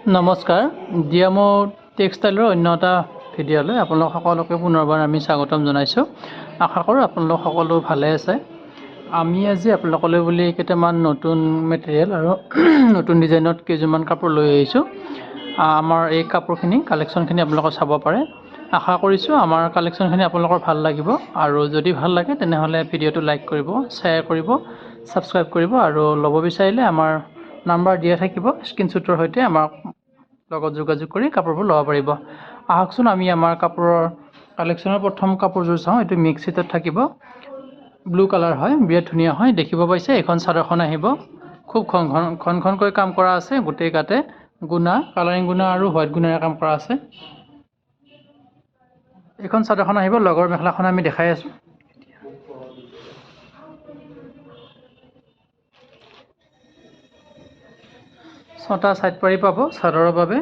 নমস্কাৰ ডিএমঅ টেক্সটাইলৰ অন্য এটা ভিডিঅ'লৈ আপোনালোক সকলোকে পুনৰবাৰ আমি স্বাগতম জনাইছোঁ। আশা কৰোঁ আপোনালোক সকলো ভালে আছে। আমি আজি আপোনালোকলৈ বুলি কেইটামান নতুন মেটেৰিয়েল আৰু নতুন ডিজাইনত কেইযোৰমান কাপোৰ লৈ আহিছোঁ। আমাৰ এই কাপোৰখিনি কালেকশ্যনখিনি আপোনালোকে চাব পাৰে। আশা কৰিছোঁ আমাৰ কালেকশ্যনখিনি আপোনালোকৰ ভাল লাগিব আৰু যদি ভাল লাগে তেনেহ'লে ভিডিঅ'টো লাইক কৰিব, শ্বেয়াৰ কৰিব, ছাবস্ক্ৰাইব কৰিব আৰু ল'ব বিচাৰিলে আমাৰ নাম্বাৰ দিয়া থাকিব স্ক্ৰীনশ্বটৰ সৈতে আমাৰ লগত যোগাযোগ কৰি কাপোৰবোৰ ল'ব পাৰিব। আহকচোন আমি আমাৰ কাপোৰৰ কালেকশ্যনৰ প্ৰথম কাপোৰযোৰ চাওঁ। এইটো মিক্স ছেটত থাকিব, ব্লু কালাৰ হয়, বিৰাট ধুনীয়া হয়। দেখিব পাইছে এইখন চাদৰখন আহিব খুব ঘনকৈ কাম কৰা আছে। গোটেই গাতে গুণা, কালাৰিং গুণা আৰু হোৱাইট গুণাৰে কাম কৰা আছে। এইখন চাদৰখন আহিব, লগৰ মেখেলাখন আমি দেখাই আছোঁ। ছটা ছাইড পাৰি পাব চাদৰৰ বাবে।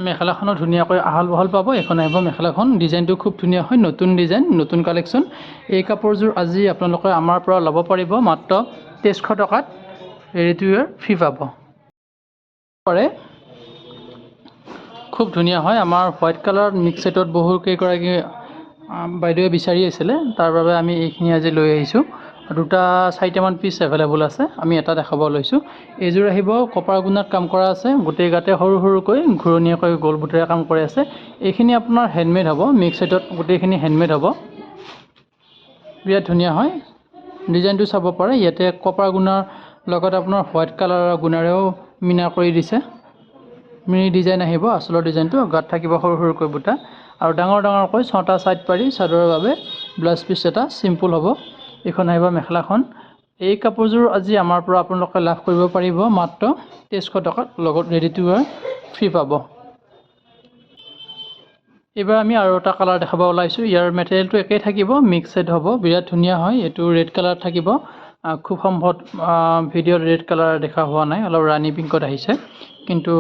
মেখেলাখনো ধুনীয়াকৈ আহল বহল পাব। এইখন আহিব মেখেলাখন, ডিজাইনটো খুব ধুনীয়া হয়, নতুন ডিজাইন, নতুন কালেকশ্যন। এই কাপোৰযোৰ আজি আপোনালোকে আমাৰ পৰা ল'ব পাৰিব মাত্ৰ 2300 টকাত। ৰেডি টু ৱেৰ ফ্ৰী পাব। খুব ধুনীয়া হয়। আমাৰ হোৱাইট কালাৰ মিক্স ছেটত বহু কেইগৰাকী বাইদেৱে বিচাৰি আছিলে, তাৰ বাবে আমি এইখিনি আজি লৈ আহিছোঁ। 4টামান পিচ এভেইলেবল আছে, আমি এটা দেখাব লৈছোঁ। এইযোৰ আহিব কপাৰ গুণাত কাম কৰা আছে, গোটেই গাতে সৰু সৰুকৈ ঘূৰণীয়াকৈ গ'ল বুটেৰে কাম কৰি আছে। এইখিনি আপোনাৰ হেণ্ডমেড হ'ব, মিক্স ছেটত গোটেইখিনি হেণ্ডমেড হ'ব। বিৰাট ধুনীয়া হয়। ডিজাইনটো চাব পাৰে, ইয়াতে কপাৰ গুণাৰ লগত আপোনাৰ হোৱাইট কালাৰৰ গুণাৰেও মিনা কৰি দিছে। মিনি ডিজাইন আহিব, আচলৰ ডিজাইনটো গাত থাকিব সৰু সৰুকৈ বুটা আৰু ডাঙৰ ডাঙৰকৈ 6টা ছাইড পাৰি চাদৰৰ বাবে ব্লাউজ পিচ এটা চিম্পুল হ'ব। এইখন আহিব মেখেলাখন। এই কাপোৰযোৰ আজি আমাৰ পৰা আপোনালোকে লাভ কৰিব পাৰিব মাত্ৰ 2300 টকাত, লগত ৰেডি টু ৱেৰ ফ্ৰী পাব। এইবাৰ আমি আৰু এটা কালাৰ দেখাব ওলাইছোঁ। ইয়াৰ মেটেৰিয়েলটো একেই থাকিব, মিক্স ছেট হ'ব, বিৰাট ধুনীয়া হয়। এইটো ৰেড কালাৰ থাকিব। খুব সম্ভৱ ভিডিঅ'ত ৰেড কালাৰ দেখা হোৱা নাই, অলপ ৰাণী পিংকত আহিছে, কিন্তু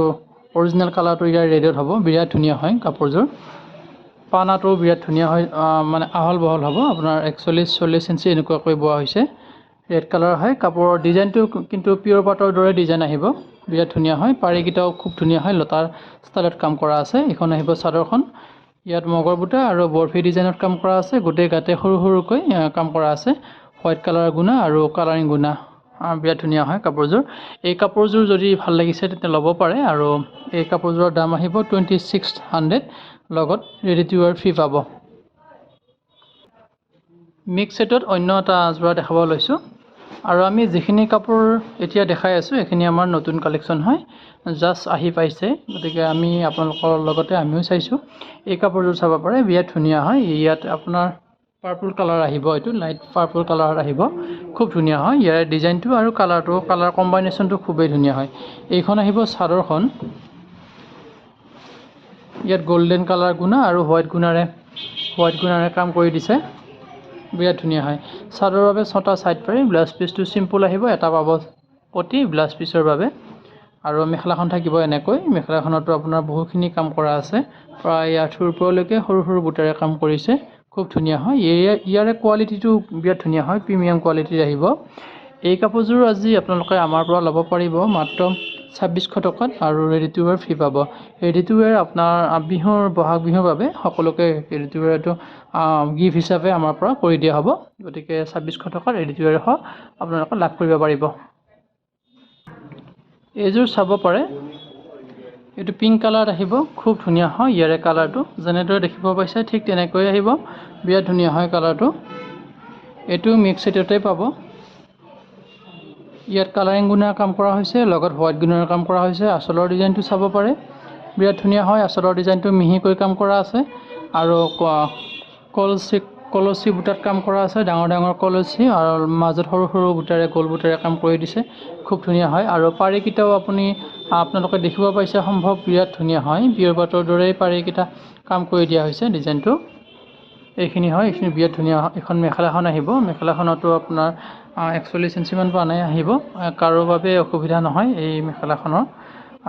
অৰিজিনেল কালাৰটো ইয়াৰ ৰেডত হ'ব। বিৰাট ধুনীয়া হয় কাপোৰযোৰ। পানাটো বিৰাট ধুনীয়া হয়, মানে আহল বহল হ'ব। আপোনাৰ 41-40 ইঞ্চি এনেকুৱাকৈ বোৱা হৈছে। ৰেড কালাৰ হয়। কাপোৰৰ ডিজাইনটো কিন্তু পিয়ৰ পাটৰ দৰে ডিজাইন আহিব, বিৰাট ধুনীয়া হয়। পাৰিকেইটাও খুব ধুনীয়া হয়, লতাৰ ষ্টাইলত কাম কৰা আছে। এইখন আহিব চাদৰখন, ইয়াত মগৰ বুটা আৰু বৰফি ডিজাইনত কাম কৰা আছে। গোটেই গাতে সৰু সৰুকৈ কাম কৰা আছে। হোৱাইট কালাৰ গুণা আৰু কালাৰিং গুণা, বিৰাট ধুনীয়া হয় কাপোৰযোৰ। এই কাপোৰযোৰ যদি ভাল লাগিছে তেতিয়া ল'ব পাৰে আৰু এই কাপোৰযোৰৰ দাম আহিব 2600, লগত ৰেডি টু ৱেৰ ফ্ৰী পাব। মিক্স ছেটত অন্য এটা যোৰা দেখাব লৈছোঁ আৰু আমি যিখিনি কাপোৰ এতিয়া দেখাই আছোঁ এইখিনি আমাৰ নতুন কালেকশ্যন হয়, জাষ্ট আহি পাইছে, গতিকে আমি আপোনালোকৰ লগতে আমিও চাইছোঁ। এই কাপোৰযোৰ চাব পাৰে, বিৰাট ধুনীয়া হয়। ইয়াত আপোনাৰ পাৰ্পল কালাৰ আহিব, এইটো লাইট পাৰ্পল কালাৰ আহিব, খুব ধুনীয়া হয়। ইয়াৰ ডিজাইনটো আৰু কালাৰ কম্বাইনেশ্যনটো খুবেই ধুনীয়া হয়। এইখন আহিব চাদৰখন, ইয়াত গল্ডেন কালাৰ গুণা আৰু হোৱাইট গুণাৰে কাম কৰি দিছে, বিৰাট ধুনীয়া হয়। চাদৰৰ বাবে 6টা ছাইড পাৰি, ব্লাউজ পিচটো চিম্পুল আহিব, এটা পাব পটি ব্লাউজ পিচৰ বাবে আৰু মেখেলাখন থাকিব এনেকৈ। মেখেলাখনতো আপোনাৰ বহুখিনি কাম কৰা আছে, প্ৰায় আঁঠুৰ ওপৰলৈকে সৰু সৰু বুটাৰে কাম কৰিছে, খুব ধুনীয়া হয়। ইয়াৰে কোৱালিটিটো বিৰাট ধুনীয়া হয়, প্ৰিমিয়াম কোৱালিটিৰ আহিব। এই কাপোৰযোৰ আজি আপোনালোকে আমাৰ পৰা ল'ব পাৰিব মাত্ৰ 2600 টকাত আৰু ৰেডি টু ৱেৰ ফ্ৰী পাব। ৰেডি টু ৱেৰ আপোনাৰ বহাগ বিহুৰ বাবে সকলোকে ৰেডি টু ৱেৰটো গিফ্ট হিচাপে আমাৰ পৰা কৰি দিয়া হ'ব, গতিকে 2600 টকাত ৰেডি টু ৱেৰ আপোনালোকে লাভ কৰিব পাৰিব। এইযোৰ চাব পাৰে, এইটো পিংক কালাৰত আহিব, খুব ধুনীয়া হয়। ইয়াৰে কালাৰটো যেনেদৰে দেখিব পাইছে ঠিক তেনেকৈ আহিব, বিৰাট ধুনীয়া হয় কালাৰটো। এইটো মিক্স ছেটতে পাব। ইয়াত কালাৰিং গুণাৰ কাম কৰা হৈছে, লগত হোৱাইট গুণাৰ কাম কৰা হৈছে। আঁচলৰ ডিজাইনটো চাব পাৰে, বিৰাট ধুনীয়া হয়। আঁচলৰ ডিজাইনটো মিহিকৈ কাম কৰা আছে আৰু কলচী বুটাত কাম কৰা আছে, ডাঙৰ ডাঙৰ কলচী আৰু মাজত সৰু সৰু বুটাৰে গোল বুটাৰে কাম কৰি দিছে, খুব ধুনীয়া হয়। আৰু পাৰিকেইটাও আপোনালোকে দেখিব পাইছে সম্ভৱ, বিৰাট ধুনীয়া হয়। পিয়ৰ পাটৰ দৰেই পাৰিকেইটা কাম কৰি দিয়া হৈছে। ডিজাইনটো এইখিনি হয়, এইখিনি বিৰাট ধুনীয়া হয়। এখন মেখেলাখন আহিব, মেখেলাখনতো আপোনাৰ 41 ইঞ্চিমান পানাই আহিব, কাৰো বাবে অসুবিধা নহয় এই মেখেলাখনৰ।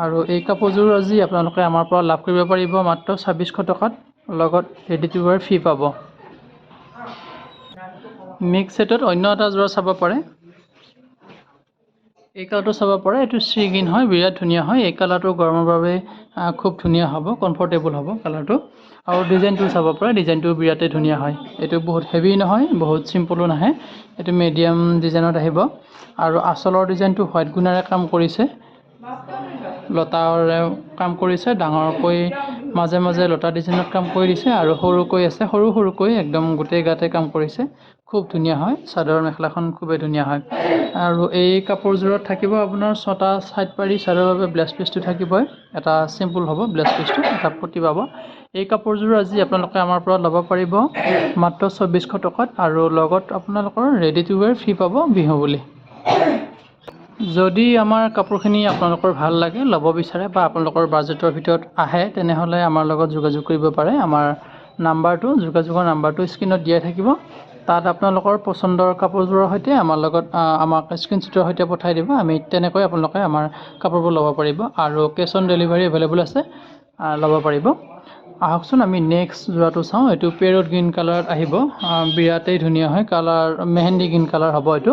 আৰু এই কাপোৰযোৰ আজি আপোনালোকে আমাৰ পৰা লাভ কৰিব পাৰিব মাত্ৰ 2600 টকাত, লগত ৰেডি টু ৱেৰ ফ্ৰী পাব। মিক্স ছেটত অন্য এটা যোৰা চাব পাৰে, এই কালাৰটো চাব পাৰে, এইটো চি গ্ৰীণ হয়, বিৰাট ধুনীয়া হয়। এই কালাৰটো গৰমৰ বাবে খুব ধুনীয়া হ'ব, কমফৰ্টেবল হ'ব কালাৰটো। আৰু ডিজাইনটো চাব পাৰে, ডিজাইনটো বিৰাটেই ধুনীয়া হয়। এইটো বহুত হেভি নহয়, বহুত চিম্পলো নাহে, এইটো মিডিয়াম ডিজাইনত আহিব। আৰু আঁচলৰ ডিজাইনটো হোৱাইট গুণাৰে কাম কৰিছে, লতাৰে কাম কৰিছে, ডাঙৰকৈ মাজে মাজে লতা ডিজাইনত কাম কৰি দিছে, আৰু সৰুকৈ আছে, সৰু সৰুকৈ একদম গোটেই গাতে কাম কৰিছে। খুব ধুনীয়া হয়, চাদৰ মেখেলাখন খুবেই ধুনীয়া হয়। আৰু এই কাপোৰযোৰত থাকিব আপোনাৰ 6টা ছাইড পাৰি চাদৰৰ বাবে ব্লাউজ পিচটো থাকিবই। এটা চিম্পুল হ'ব ব্লাউজ পিচটো, এটা পটি পাব। এই কাপোৰযোৰ আজি আপোনালোকে আমাৰ পৰা ল'ব পাৰিব মাত্ৰ 2400 টকাত, আৰু লগত আপোনালোকৰ ৰেডি টু ৱেৰ ফ্ৰী পাব বিহু বুলি। যদি আমাৰ কাপোৰখিনি আপোনালোকৰ ভাল লাগে, ল'ব বিচাৰে বা আপোনালোকৰ বাজেটৰ ভিতৰত আহে, তেনেহ'লে আমাৰ লগত যোগাযোগ কৰিব পাৰে। আমাৰ যোগাযোগৰ নাম্বাৰটো স্ক্ৰীণত দিয়াই থাকিব। তাত আপোনালোকৰ পচন্দৰ কাপোৰযোৰৰ সৈতে আমাক স্ক্ৰীনশ্বটৰ সৈতে পঠাই দিব। আমি তেনেকৈ আপোনালোকে আমাৰ কাপোৰবোৰ ল'ব পাৰিব, আৰু কেছ অন ডেলিভাৰী এভেইলেবল আছে, ল'ব পাৰিব। আহকচোন আমি নেক্সট যোৱাটো চাওঁ। এইটো পেৰট গ্ৰীণ কালাৰত আহিব, বিৰাটেই ধুনীয়া হয়। কালাৰ মেহেন্দি গ্ৰীণ কালাৰ হ'ব। এইটো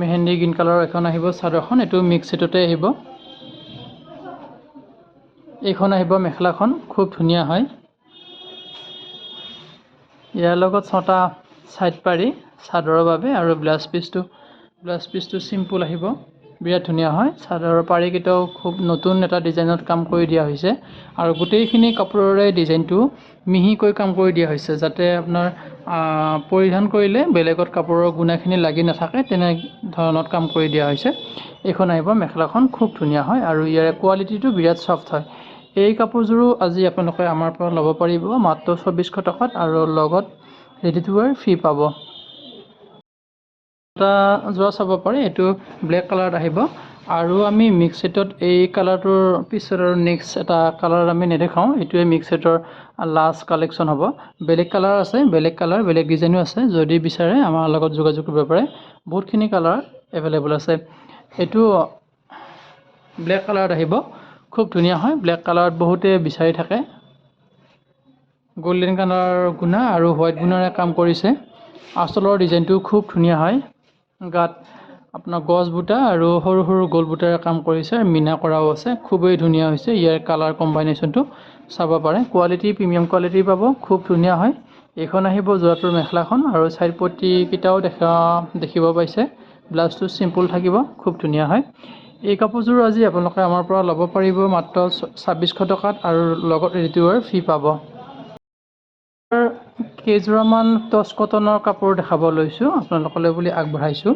মেহেন্দি গ্ৰীণ কালাৰৰ এখন আহিব চাদৰখন, এইটো মিক্স ছেটতে আহিব। এইখন আহিব মেখেলাখন, খুব ধুনীয়া হয়। ইয়াৰ লগত 6টা ছাইড পাৰি চাদৰৰ বাবে, আৰু ব্লাউজ পিচটো চিম্পুল আহিব, বিৰাট ধুনীয়া হয়। চাদৰৰ পাৰিকেইটাও খুব নতুন এটা ডিজাইনত কাম কৰি দিয়া হৈছে, আৰু গোটেইখিনি কাপোৰৰে ডিজাইনটো মিহিকৈ কাম কৰি দিয়া হৈছে, যাতে আপোনাৰ পৰিধান কৰিলে বেলেগত কাপোৰৰ গুণাখিনি লাগি নাথাকে, তেনে ধৰণত কাম কৰি দিয়া হৈছে। এইখন আহিব মেখেলাখন, খুব ধুনীয়া হয়, আৰু ইয়াৰে কোৱালিটিটো বিৰাট ছফ্ট হয়। এই কাপোৰযোৰো আজি আপোনালোকে আমাৰ পৰা ল'ব পাৰিব মাত্ৰ 2400 টকাত, আৰু লগত ৰেডি টু ৱেৰ ফ্ৰী পাব। এটা যোৰা চাব পাৰে, এইটো ব্লেক কালাৰত আহিব, আৰু আমি মিক্স ছেটত এই কালাৰটোৰ পিছত আৰু নেক্সট এটা কালাৰ আমি নেদেখাওঁ। এইটোৱে মিক্স ছেটৰ লাষ্ট কালেকশ্যন হ'ব। বেলেগ কালাৰ আছে, বেলেগ ডিজাইনো আছে, যদি বিচাৰে আমাৰ লগত যোগাযোগ কৰিব পাৰে। বহুতখিনি কালাৰ এভেইলেবল আছে। এইটো ব্লেক কালাৰত আহিব, খুব ধুনীয়া হয়। ব্লেক কালাৰত বহুতে বিচাৰি থাকে। গল্ডেন কালাৰৰ গুণা আৰু হোৱাইট গুণাৰে কাম কৰিছে। আঁচলৰ ডিজাইনটো খুব ধুনীয়া হয়। গাত আপোনাৰ গছ বুটা আৰু সৰু সৰু গোল বুটাৰে কাম কৰিছে, মীনা কৰাও আছে, খুবেই ধুনীয়া হৈছে। ইয়াৰ কালাৰ কম্বাইনেশ্যনটো চাব পাৰে, কোৱালিটি প্ৰিমিয়াম কোৱালিটি পাব, খুব ধুনীয়া হয়। এইখন আহিব যোৰাটোৰ মেখেলাখন, আৰু ছাইড পটিকেইটাও দেখিব পাইছে। ব্লাউজটো চিম্পুল থাকিব, খুব ধুনীয়া হয়। এই কাপোৰযোৰ আজি আপোনালোকে আমাৰ পৰা ল'ব পাৰিব মাত্ৰ 2600 টকাত, আৰু লগত ৰেডি টু ৱেৰ ফ্ৰী পাব। কেইযোৰামান টচ কটনৰ কাপোৰ দেখাব লৈছোঁ আপোনালোকলৈ বুলি আগবঢ়াইছোঁ।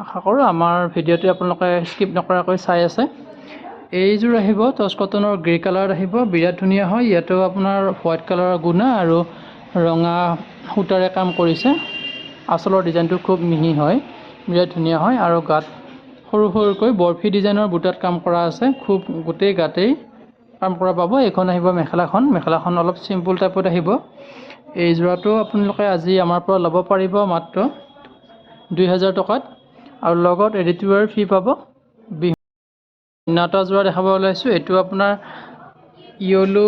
আশা কৰোঁ আমাৰ ভিডিঅ'টো আপোনালোকে স্কিপ নকৰাকৈ চাই আছে। এইযোৰ আহিব টচ কটনৰ গ্ৰে কালাৰত আহিব, বিৰাট ধুনীয়া হয়। ইয়াতো আপোনাৰ হোৱাইট কালাৰৰ গুণা আৰু ৰঙা সূতাৰে কাম কৰিছে। আঁচলৰ ডিজাইনটো খুব মিহি হয়, বিৰাট ধুনীয়া হয়, আৰু গাত সৰু সৰুকৈ বৰফি ডিজাইনৰ বুটাত কাম কৰা আছে, খুব গোটেই গাতেই কাম কৰা পাব। এইখন আহিব মেখেলাখন অলপ চিম্পুল টাইপত আহিব। এই যোৰাটো আপোনালোকে আজি আমাৰ পৰা ল'ব পাৰিব মাত্ৰ 2000 টকাত, আৰু লগত ৰেডি টু ৱেৰ ফ্ৰী পাব। এটা যোৰা দেখাব ওলাইছোঁ, এইটো আপোনাৰ য়েল্লো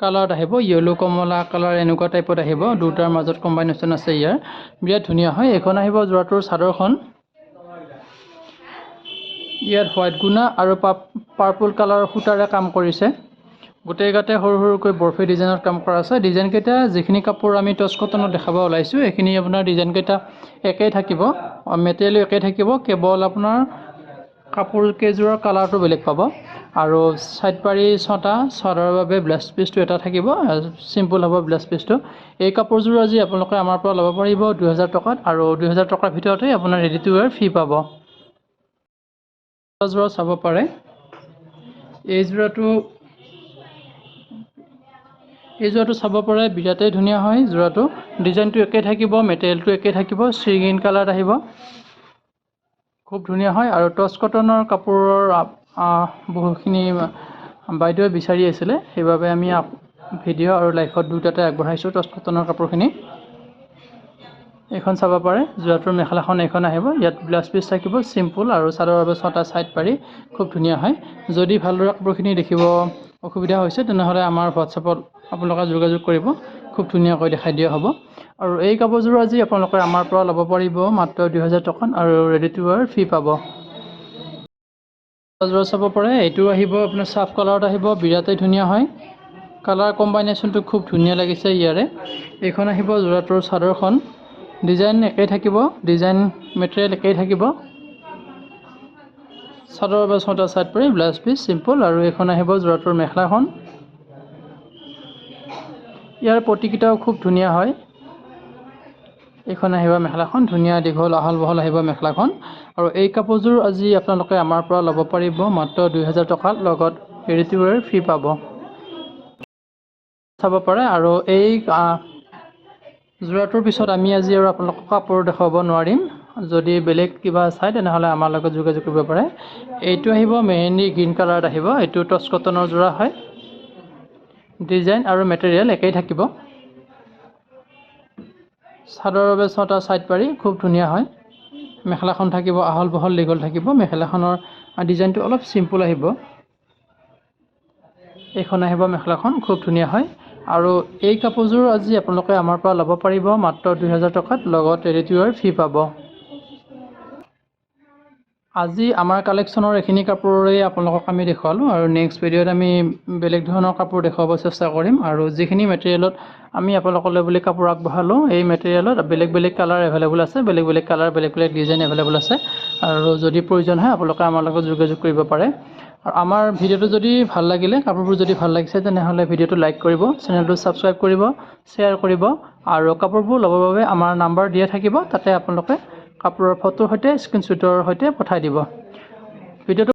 কালাৰত আহিব, য়েল্লো কমলা কালাৰ এনেকুৱা টাইপত আহিব, দুটাৰ মাজত কম্বাইনেশ্যন আছে ইয়াৰ, বিৰাট ধুনীয়া হয়। এইখন আহিব যোৰাটোৰ চাদৰখন, ইয়াত হোৱাইট গুণা আৰু পাৰ্পল কালাৰৰ সূতাৰে কাম কৰিছে। গোটেই গাতে সৰু সৰুকৈ বৰফি ডিজাইনত কাম কৰা আছে। ডিজাইনকেইটা যিখিনি কাপোৰ আমি টচ কটনত দেখাব ওলাইছোঁ, এইখিনি আপোনাৰ ডিজাইনকেইটা একেই থাকিব, মেটেৰিয়েলো একেই থাকিব, কেৱল আপোনাৰ কাপোৰ কেইযোৰৰ কালাৰটো বেলেগ পাব। আৰু ছাইড পাৰি 6টা চাদৰৰ বাবে ব্লাউজ পিচটো এটা থাকিব, চিম্পুল হ'ব ব্লাউজ পিচটো। এই কাপোৰযোৰ আজি আপোনালোকে আমাৰ পৰা ল'ব পাৰিব 2000 টকাত, আৰু 2000 টকাৰ ভিতৰতে আপোনাৰ ৰেডি টু ৱেৰ ফ্ৰী পাব। যোৰা চাব পাৰে, এই যোৰাটো চাব পাৰে, বিৰাটেই ধুনীয়া হয়। যোৰাটো ডিজাইনটো একে থাকিব, মেটেৰিয়েলটো একে থাকিব, চি গ্ৰীণ কালাৰত আহিব, খুব ধুনীয়া হয়। আৰু টচ কটনৰ কাপোৰৰ বহুখিনি বাইদেৱে বিচাৰি আছিলে, সেইবাবে আমি ভিডিঅ' আৰু লাইভত দুয়োটাতে আগবঢ়াইছোঁ টচ কটনৰ কাপোৰখিনি। এইখন চাব পাৰে, যোৰাটোৰ মেখেলাখন এইখন আহিব, ইয়াত ব্লাউজ পিচ থাকিব চিম্পুল, আৰু চাদৰৰ বাবে 6টা ছাইড পাৰি, খুব ধুনীয়া হয়। যদি ভালদৰে কাপোৰখিনি দেখিব অসুবিধা হৈছে, তেনেহ'লে আমাৰ হোৱাটছএপত আপোনালোকে যোগাযোগ কৰিব, খুব ধুনীয়াকৈ দেখাই দিয়া হ'ব। আৰু এই কাপোৰযোৰ আজি আপোনালোকে আমাৰ পৰা ল'ব পাৰিব মাত্ৰ 2000 টকাত আৰু ৰেডি টু ৱেৰ ফ্ৰী পাব। কাপোৰযোৰ চাব পাৰে, এইটো আহিব আপোনাৰ চাফ কালাৰত আহিব, বিৰাটেই ধুনীয়া হয়। কালাৰ কম্বাইনেশ্যনটো খুব ধুনীয়া লাগিছে ইয়াৰে। এইখন আহিব যোৰাটোৰ চাদৰখন, ডিজাইন একেই থাকিব, ডিজাইন মেটেৰিয়েল একেই থাকিব। চাদৰৰ বা ছটা চাইড পৰি ব্লাউজ পিচ চিম্পল, আৰু এইখন আহিব যোৰাটোৰ মেখেলাখন। ইয়াৰ পটিকেইটাও খুব ধুনীয়া হয়। এইখন আহিব মেখেলাখন, ধুনীয়া দীঘল আহল বহল আহিব মেখেলাখন। আৰু এই কাপোৰযোৰ আজি আপোনালোকে আমাৰ পৰা ল'ব পাৰিব মাত্ৰ 2000 টকাত, লগত ৰেডি টু ৱেৰ ফ্ৰী পাব। চাব পাৰে, আৰু এই যোৰাটোৰ পিছত আমি আজি আৰু আপোনালোকক কাপোৰ দেখুৱাব নোৱাৰিম। যদি বেলেগ কিবা চাই তেনেহ'লে আমাৰ লগত যোগাযোগ কৰিব পাৰে। এইটো আহিব মেহেন্দি গ্ৰীণ কালাৰত আহিব, এইটো টচ কটনৰ যোৰা হয়। ডিজাইন আৰু মেটেৰিয়েল একেই থাকিব। চাদৰৰ বাবে ছটা চাইড পাৰি খুব ধুনীয়া হয়। মেখেলাখন থাকিব আহল বহল দীঘল থাকিব। মেখেলাখনৰ ডিজাইনটো অলপ চিম্পুল আহিব। এইখন আহিব মেখেলাখন, খুব ধুনীয়া হয়। আৰু এই কাপোৰযোৰ আজি আপোনালোকে আমাৰ পৰা ল'ব পাৰিব মাত্ৰ 2000 টকাত, লগত ৰেডি টু ৱেৰ ফ্ৰী পাব। আজি আমাৰ কালেকশ্যনৰ এইখিনি কাপোৰেই আপোনালোকক আমি দেখুৱালোঁ, আৰু নেক্সট ভিডিঅ'ত আমি বেলেগ ধৰণৰ কাপোৰ দেখুৱাব চেষ্টা কৰিম। আৰু যিখিনি মেটেৰিয়েলত আমি আপোনালোকলৈ বুলি কাপোৰ আগবঢ়ালোঁ, এই মেটেৰিয়েলত বেলেগ বেলেগ কালাৰ এভেইলেবল আছে, বেলেগ বেলেগ কালাৰ বেলেগ বেলেগ ডিজাইন এভেইলেবল আছে। আৰু যদি প্ৰয়োজন হয় আপোনালোকে আমাৰ লগত যোগাযোগ কৰিব পাৰে। আৰু আমাৰ ভিডিঅ'টো যদি ভাল লাগিলে, কাপোৰবোৰ যদি ভাল লাগিছে, তেনেহ'লে ভিডিঅ'টো লাইক কৰিব, চেনেলটো ছাবস্ক্ৰাইব কৰিব, শ্বেয়াৰ কৰিব। আৰু কাপোৰবোৰ ল'বৰ বাবে আমাৰ নাম্বাৰ দিয়া থাকিব, তাতে আপোনালোকে কাপোৰৰ ফটোৰ সৈতে স্ক্ৰীনশ্বটৰ সৈতে পঠাই দিব। ভিডিঅ'টো